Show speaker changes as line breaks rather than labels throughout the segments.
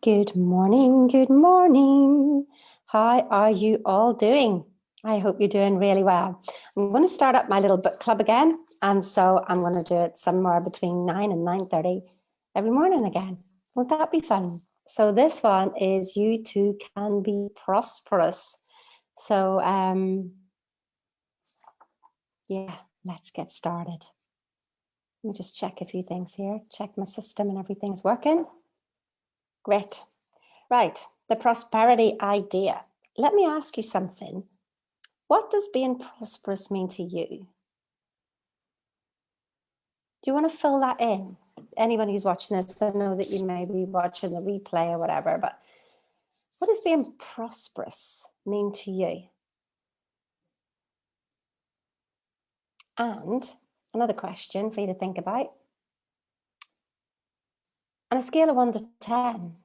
Good morning, good morning. How are you all doing? I hope you're doing really well. I'm going to start up my little book club again, and so I'm going to do it somewhere between 9 and 9:30 every morning again. Won't that be fun? So this one is You Too Can Be Prosperous. So yeah, let's get started. Let me just check a few things here. Check my system and everything's working. Great. Right, the prosperity idea. Let me ask you something. What does being prosperous mean to you? Do you want to fill that in? Anyone who's watching this, I know that you may be watching the replay or whatever, but what does being prosperous mean to you? And another question for you to think about. On a scale of 1 to 10,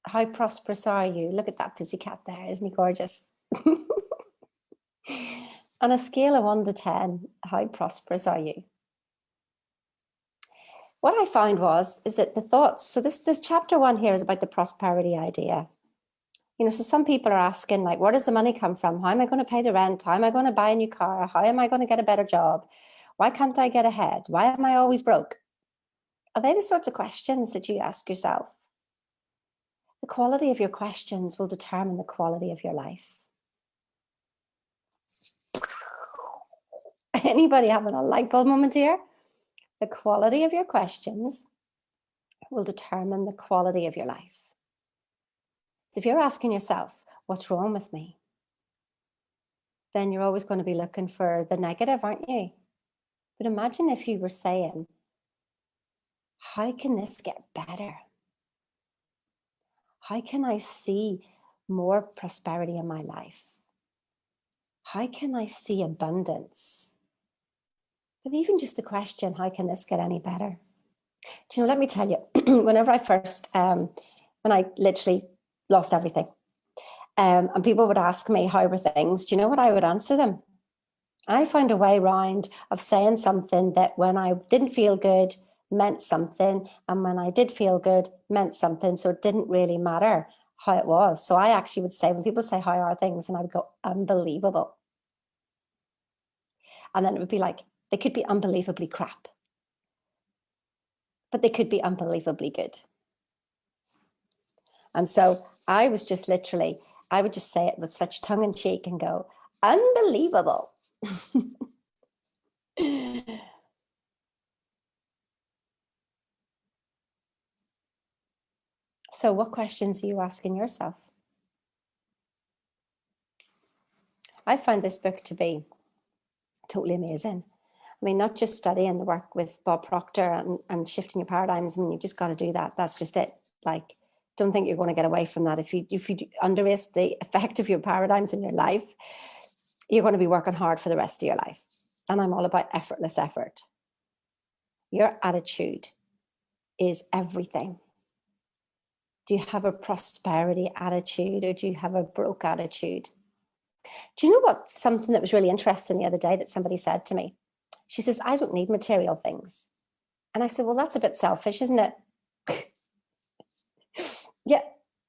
how prosperous are you? Look at that pussycat there, isn't he gorgeous? On a scale of 1 to 10, how prosperous are you? What I found is that the thoughts, so this chapter 1 here is about the prosperity idea. You know, so some people are asking, like, where does the money come from? How am I going to pay the rent? How am I going to buy a new car? How am I going to get a better job? Why can't I get ahead? Why am I always broke? Are they the sorts of questions that you ask yourself? The quality of your questions will determine the quality of your life. Anybody having a light bulb moment here? The quality of your questions will determine the quality of your life. So if you're asking yourself, what's wrong with me? Then you're always going to be looking for the negative, aren't you? But imagine if you were saying, how can this get better? How can I see more prosperity in my life? How can I see abundance? But even just the question, how can this get any better? Do you know, let me tell you, whenever I first, when I literally lost everything, and people would ask me, how were things? Do you know what I would answer them? I found a way around of saying something that when I didn't feel good meant something, and when I did feel good meant something. So it didn't really matter how it was. So I actually would say, when people say, how are things? And I would go, unbelievable. And then it would be like, they could be unbelievably crap, but they could be unbelievably good. And so I was just literally, I would just say it with such tongue in cheek and go, unbelievable. So what questions are you asking yourself? I found this book to be totally amazing. I mean, not just studying the work with Bob Proctor and shifting your paradigms. I mean, you just got to do that. That's just it. Like, don't think you're going to get away from that. If you underestimate the effect of your paradigms in your life, you're going to be working hard for the rest of your life. And I'm all about effortless effort. Your attitude is everything. Do you have a prosperity attitude, or do you have a broke attitude? Do you know what? Something that was really interesting the other day that somebody said to me. She says, I don't need material things. And I said, well, that's a bit selfish, isn't it? Yeah,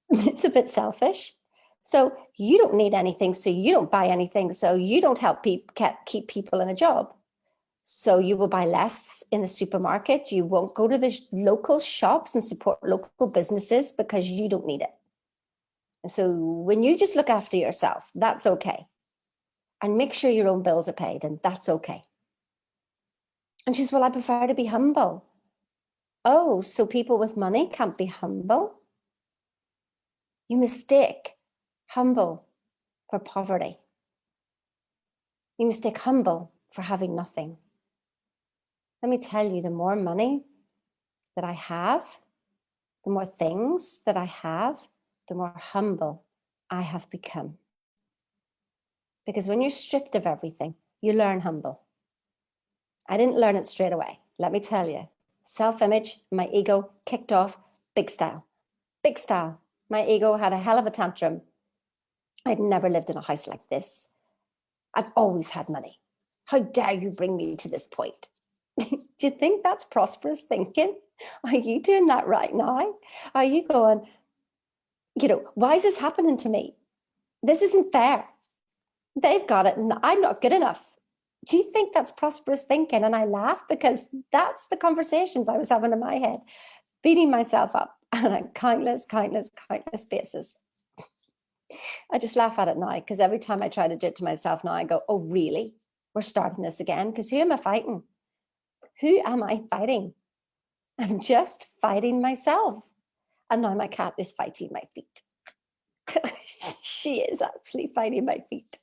it's a bit selfish. So you don't need anything, so you don't buy anything, so you don't help keep people in a job. So you will buy less in the supermarket. You won't go to the local shops and support local businesses because you don't need it. So when you just look after yourself, that's okay. And make sure your own bills are paid, and that's okay. And she says, well, I prefer to be humble. Oh, so people with money can't be humble? You mistake humble for poverty. You mistake humble for having nothing. Let me tell you, the more money that I have, the more things that I have, the more humble I have become. Because when you're stripped of everything, you learn humble. I didn't learn it straight away. Let me tell you, self-image, my ego kicked off big style. Big style. My ego had a hell of a tantrum. I'd never lived in a house like this. I've always had money. How dare you bring me to this point? Do you think that's prosperous thinking? Are you doing that right now? Are you going, why is this happening to me? This isn't fair. They've got it and I'm not good enough. Do you think that's prosperous thinking? And I laugh because that's the conversations I was having in my head, beating myself up on countless basis. I just laugh at it now because every time I try to do it to myself now, I go, oh, really? We're starting this again? Because who am I fighting? Who am I fighting? I'm just fighting myself. And now my cat is fighting my feet. She is actually fighting my feet.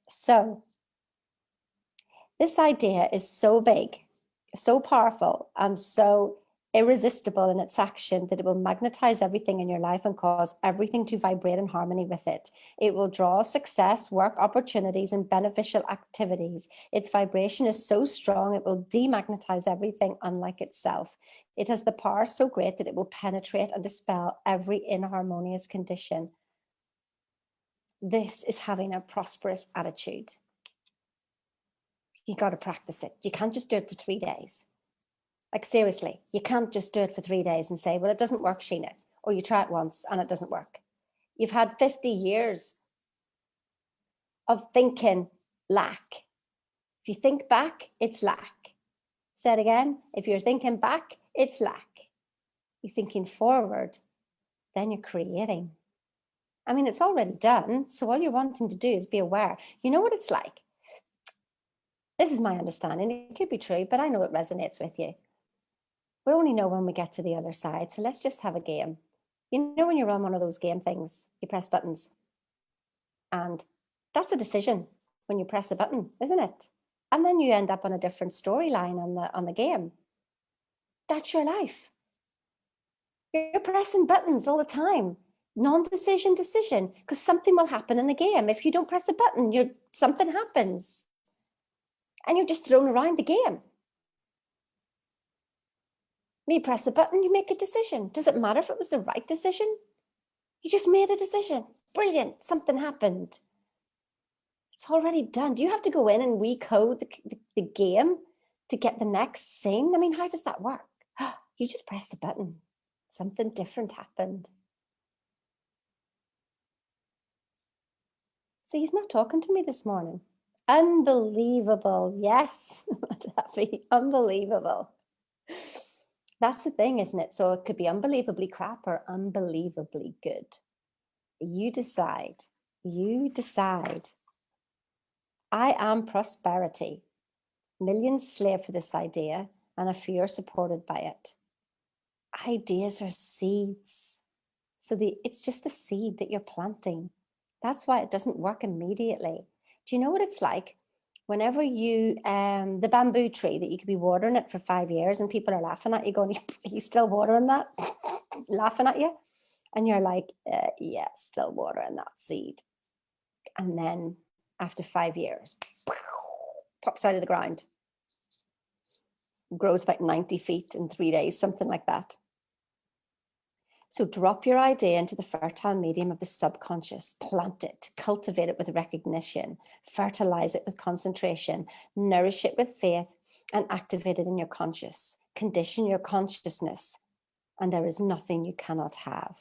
So this idea is so big, so powerful, and so irresistible in its action that it will magnetize everything in your life and cause everything to vibrate in harmony with it. It will draw success, work opportunities, and beneficial activities. Its vibration is so strong, it will demagnetize everything unlike itself. It has the power so great that it will penetrate and dispel every inharmonious condition. This is having a prosperous attitude. You got to practice it. You can't just do it for 3 days. Like seriously, you can't just do it for 3 days and say, well, it doesn't work, Sheena. Or you try it once and it doesn't work. You've had 50 years of thinking lack. If you think back, it's lack. Say it again. If you're thinking back, it's lack. You're thinking forward, then you're creating. I mean, it's already done. So all you're wanting to do is be aware. You know what it's like? This is my understanding. It could be true, but I know it resonates with you. We only know when we get to the other side. So let's just have a game. You know, when you're on one of those game things, you press buttons. And that's a decision when you press a button, isn't it? And then you end up on a different storyline on the game. That's your life. You're pressing buttons all the time. Non-decision decision, because something will happen in the game. If you don't press a button, something happens. And you're just thrown around the game. You press a button, you make a decision. Does it matter if it was the right decision? You just made a decision. Brilliant. Something happened. It's already done. Do you have to go in and recode the game to get the next scene? I mean, how does that work? You just pressed a button. Something different happened. So he's not talking to me this morning. Unbelievable. Yes, Taffy, unbelievable. That's the thing, isn't it? So it could be unbelievably crap or unbelievably good. You decide. You decide. I am prosperity. Millions slave for this idea, and a few are supported by it. Ideas are seeds. So it's just a seed that you're planting. That's why it doesn't work immediately. Do you know what it's like? Whenever the bamboo tree that you could be watering it for 5 years and people are laughing at you going, are you still watering that? Laughing at you. And you're like, yeah, still watering that seed. And then after 5 years, pops out of the ground. Grows about 90 feet in 3 days, something like that. So drop your idea into the fertile medium of the subconscious, plant it, cultivate it with recognition, fertilize it with concentration, nourish it with faith, and activate it in your conscious. Condition your consciousness, and there is nothing you cannot have.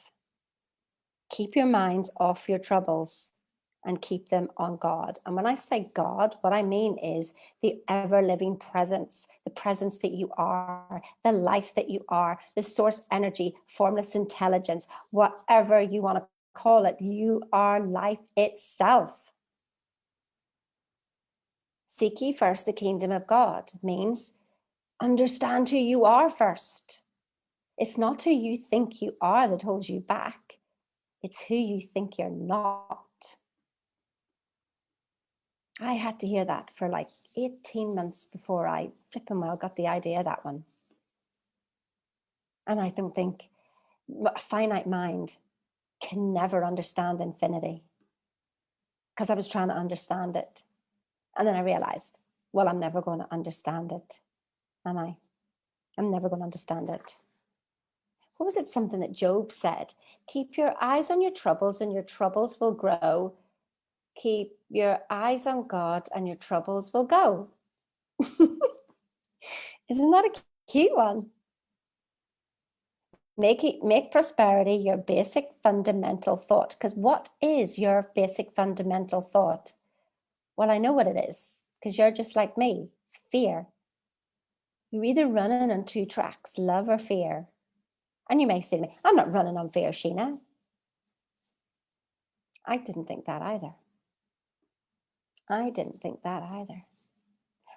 Keep your minds off your troubles and keep them on God. And when I say God, what I mean is the ever-living presence, the presence that you are, the life that you are, the source energy, formless intelligence, whatever you want to call it, you are life itself. Seek ye first the kingdom of God means understand who you are first. It's not who you think you are that holds you back. It's who you think you're not. I had to hear that for like 18 months before I flipping well got the idea of that one. And I don't think a finite mind can never understand infinity, because I was trying to understand it. And then I realized, well, I'm never going to understand it, am I? I'm never going to understand it. What was it? Something that Job said, keep your eyes on your troubles and your troubles will grow. Keep your eyes on God and your troubles will go. Isn't that a cute one? Make prosperity your basic fundamental thought. Because what is your basic fundamental thought? Well, I know what it is, because you're just like me. It's fear. You're either running on two tracks, love or fear. And you may say to me, I'm not running on fear, Sheena. I didn't think that either. I didn't think that either.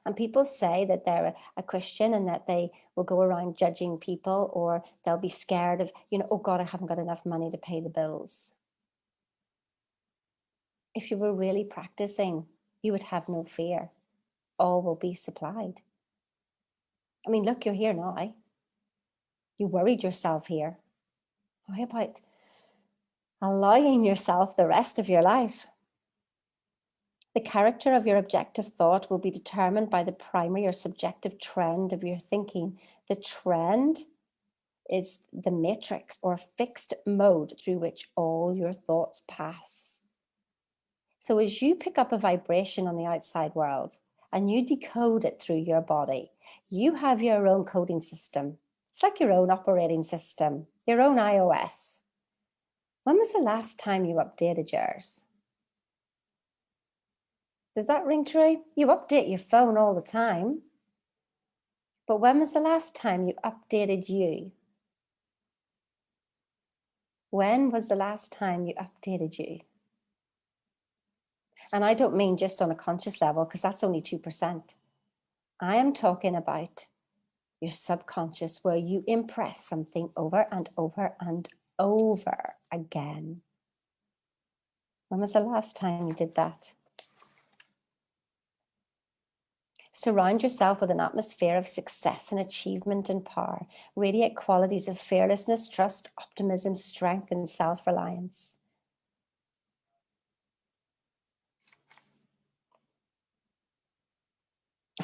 And people say that they're a Christian and that they will go around judging people, or they'll be scared of, oh God, I haven't got enough money to pay the bills. If you were really practicing, you would have no fear. All will be supplied. I mean, look, you're here now. You worried yourself here. How about allowing yourself the rest of your life? The character of your objective thought will be determined by the primary or subjective trend of your thinking. The trend is the matrix or fixed mode through which all your thoughts pass. So as you pick up a vibration on the outside world and you decode it through your body, you have your own coding system. It's like your own operating system, your own iOS. When was the last time you updated yours? Does that ring true? You update your phone all the time. But when was the last time you updated you? When was the last time you updated you? And I don't mean just on a conscious level, because that's only 2%. I am talking about your subconscious, where you impress something over and over and over again. When was the last time you did that? Surround yourself with an atmosphere of success and achievement and power. Radiate qualities of fearlessness, trust, optimism, strength, and self-reliance.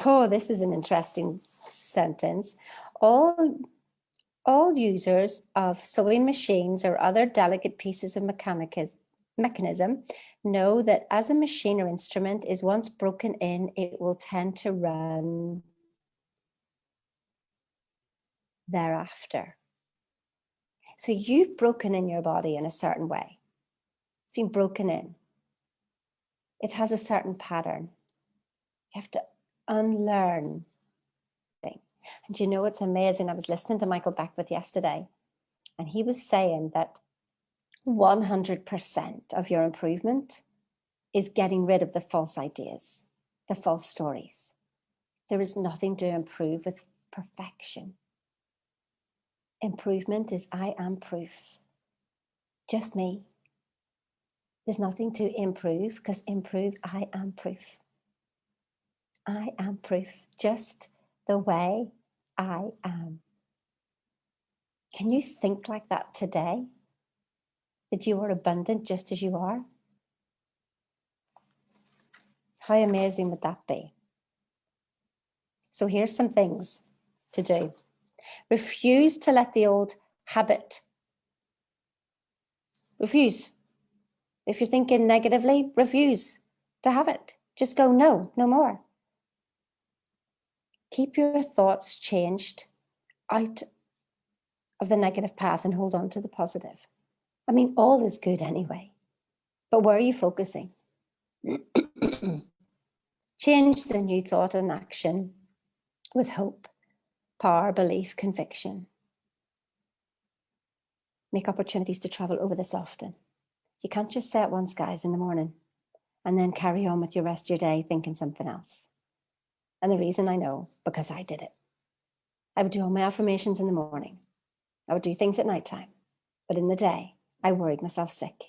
Oh, this is an interesting sentence. All users of sewing machines or other delicate pieces of mechanism know that as a machine or instrument is once broken in, it will tend to run thereafter. So you've broken in your body in a certain way. It's been broken in. It has a certain pattern. You have to unlearn things. And it's amazing. I was listening to Michael Beckwith yesterday, and he was saying that 100% of your improvement is getting rid of the false ideas, the false stories. There is nothing to improve with perfection. Improvement is I am proof. Just me. There's nothing to improve, because improved, I am proof. I am proof, just the way I am. Can you think like that today? That you are abundant just as you are? How amazing would that be? So here's some things to do. Refuse to let the old habit. Refuse. If you're thinking negatively, refuse to have it. Just go, no more. Keep your thoughts changed out of the negative path and hold on to the positive. I mean, all is good anyway, but where are you focusing? Change the new thought and action with hope, power, belief, conviction. Make opportunities to travel over this often. You can't just say it once, guys, in the morning and then carry on with your rest of your day thinking something else. And the reason I know, because I did it. I would do all my affirmations in the morning. I would do things at nighttime. But in the day, I worried myself sick.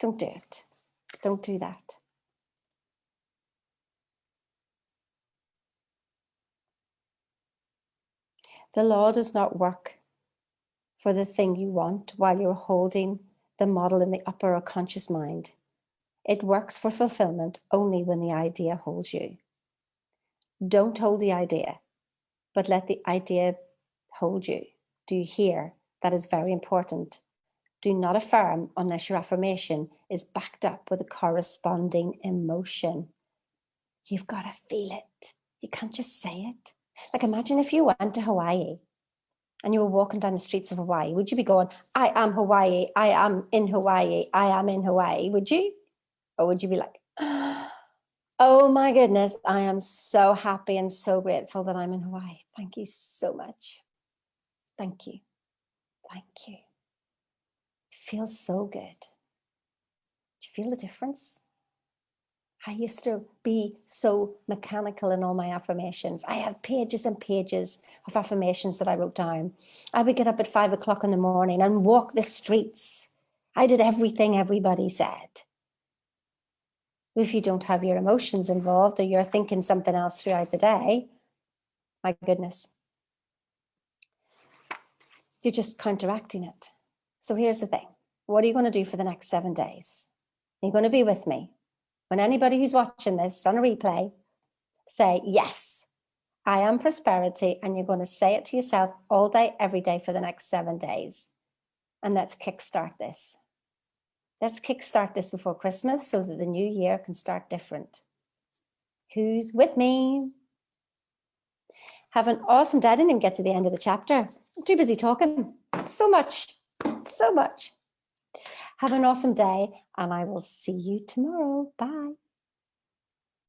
Don't do it. Don't do that. The law does not work for the thing you want while you're holding the model in the upper or conscious mind. It works for fulfillment only when the idea holds you. Don't hold the idea, but let the idea hold you. Do you hear? That is very important. Do not affirm unless your affirmation is backed up with a corresponding emotion. You've got to feel it. You can't just say it. Like, imagine if you went to Hawaii and you were walking down the streets of Hawaii. Would you be going, I am Hawaii, I am in Hawaii, I am in Hawaii? Would you? Or would you be like, oh my goodness, I am so happy and so grateful that I'm in Hawaii. Thank you so much. Thank you. Thank you. It feels so good. Do you feel the difference? I used to be so mechanical in all my affirmations. I have pages and pages of affirmations that I wrote down. I would get up at 5 o'clock in the morning and walk the streets. I did everything everybody said. If you don't have your emotions involved or you're thinking something else throughout the day, my goodness, you're just counteracting it. So here's the thing. What are you going to do for the next 7 days? You're going to be with me. When anybody who's watching this on a replay, say, yes, I am prosperity. And you're going to say it to yourself all day, every day for the next 7 days. And let's kickstart this. Let's kickstart this before Christmas so that the new year can start different. Who's with me? Have an awesome day. I didn't even get to the end of the chapter. I'm too busy talking. So much. So much. Have an awesome day, and I will see you tomorrow. Bye.